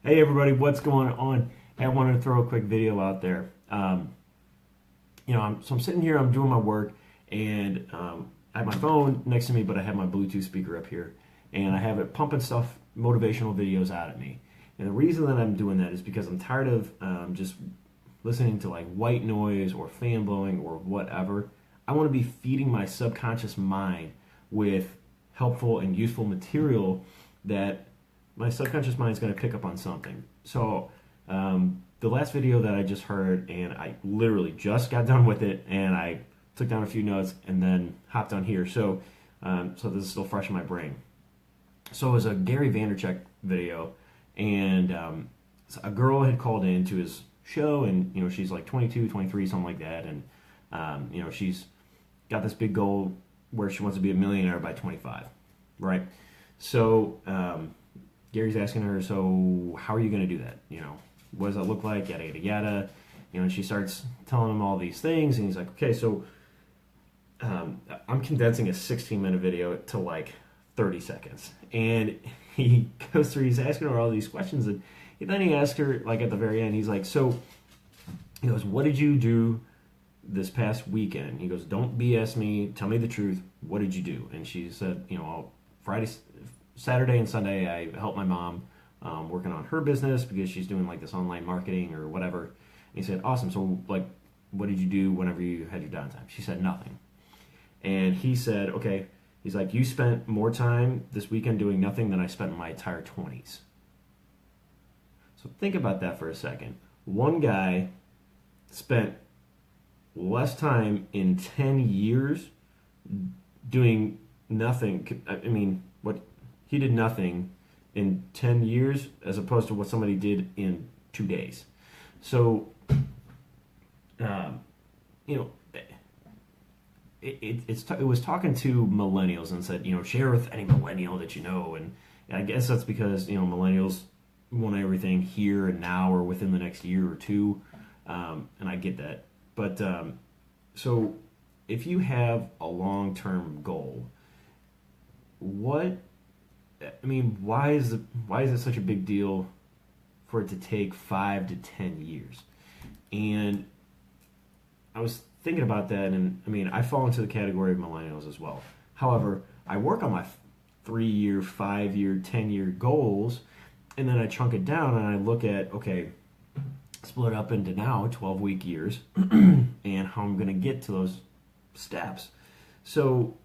Hey everybody, what's going on? Hey, I wanted to throw a quick video out there. I'm sitting here, I'm doing my work, and I have my phone next to me, but I have my Bluetooth speaker up here, and I have it pumping stuff, motivational videos out at me. And the reason that I'm doing that is because I'm tired of just listening to like white noise or fan blowing or whatever. I want to be feeding my subconscious mind with helpful and useful material that my subconscious mind is going to pick up on something. So the last video that I just heard, and I literally just got done with it, and I took down a few notes and then hopped on here. So this is still fresh in my brain. So it was a Gary Vaynerchuk video, and a girl had called in to his show, and she's like 22, 23, something like that, and she's got this big goal where she wants to be a millionaire by 25, right? So Gary's asking her, so how are you going to do that? What does that look like? Yada, yada, yada. And she starts telling him all these things, and he's like, okay, so I'm condensing a 16-minute video to like 30 seconds. And he goes through, he's asking her all these questions, and then he asks her, like at the very end, he's like, so, he goes, what did you do this past weekend? He goes, don't BS me, tell me the truth, what did you do? And she said, Saturday and Sunday, I helped my mom working on her business because she's doing like this online marketing or whatever. And he said, awesome. So like, what did you do whenever you had your downtime? She said, nothing. And he said, okay. He's like, you spent more time this weekend doing nothing than I spent in my entire 20s. So think about that for a second. One guy spent less time in 10 years doing nothing. I mean, he did nothing in 10 years as opposed to what somebody did in 2 days. So, it was talking to millennials and said, share with any millennial that you know. And I guess that's because, millennials want everything here and now or within the next year or two. And I get that. But so if you have a long-term goal, why is it such a big deal for it to take 5 to 10 years? And I was thinking about that, and I fall into the category of millennials as well. However, I work on my 3-year, 5-year, 10-year goals, and then I chunk it down and I look at, okay, split up into now 12-week years and how I'm going to get to those steps. So,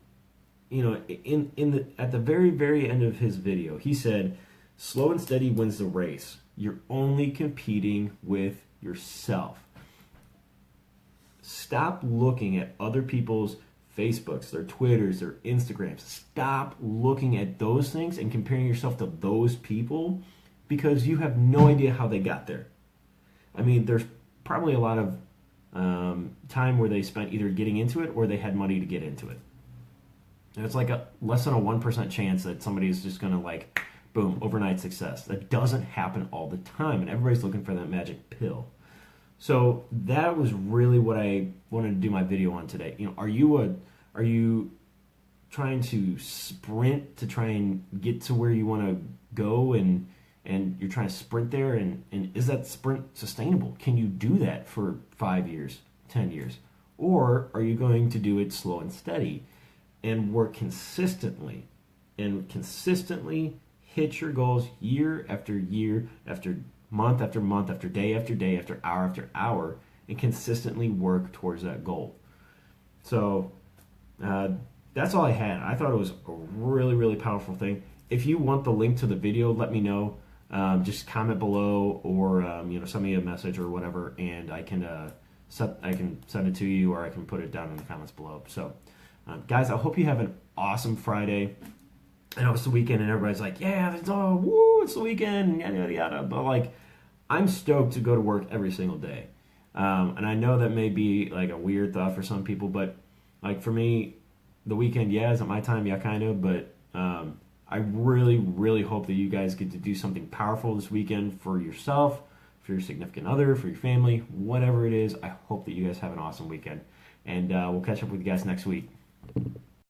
at the very, very end of his video, he said, slow and steady wins the race. You're only competing with yourself. Stop looking at other people's Facebooks, their Twitters, their Instagrams. Stop looking at those things and comparing yourself to those people because you have no idea how they got there. There's probably a lot of time where they spent either getting into it or they had money to get into it. And it's like a less than a 1% chance that somebody is just going to like, boom, overnight success. That doesn't happen all the time, and everybody's looking for that magic pill. So that was really what I wanted to do my video on today. Are you trying to sprint to try and get to where you want to go, and you're trying to sprint there, and is that sprint sustainable? Can you do that for 5 years, 10 years? Or are you going to do it slow and steady and work consistently hit your goals year after year, after month after month, after day, after hour, and consistently work towards that goal? So that's all I had. I thought it was a really, really powerful thing. If you want the link to the video, let me know. Just comment below, or send me a message or whatever, and I can send it to you, or I can put it down in the comments below. So, guys, I hope you have an awesome Friday. I know it's the weekend, and everybody's like, "Yeah, it's the weekend, yada yada yada." But like, I'm stoked to go to work every single day, and I know that may be like a weird thought for some people, but like for me, the weekend, yeah, isn't my time, yeah, kind of, but I really, really hope that you guys get to do something powerful this weekend for yourself, for your significant other, for your family, whatever it is. I hope that you guys have an awesome weekend, and we'll catch up with you guys next week.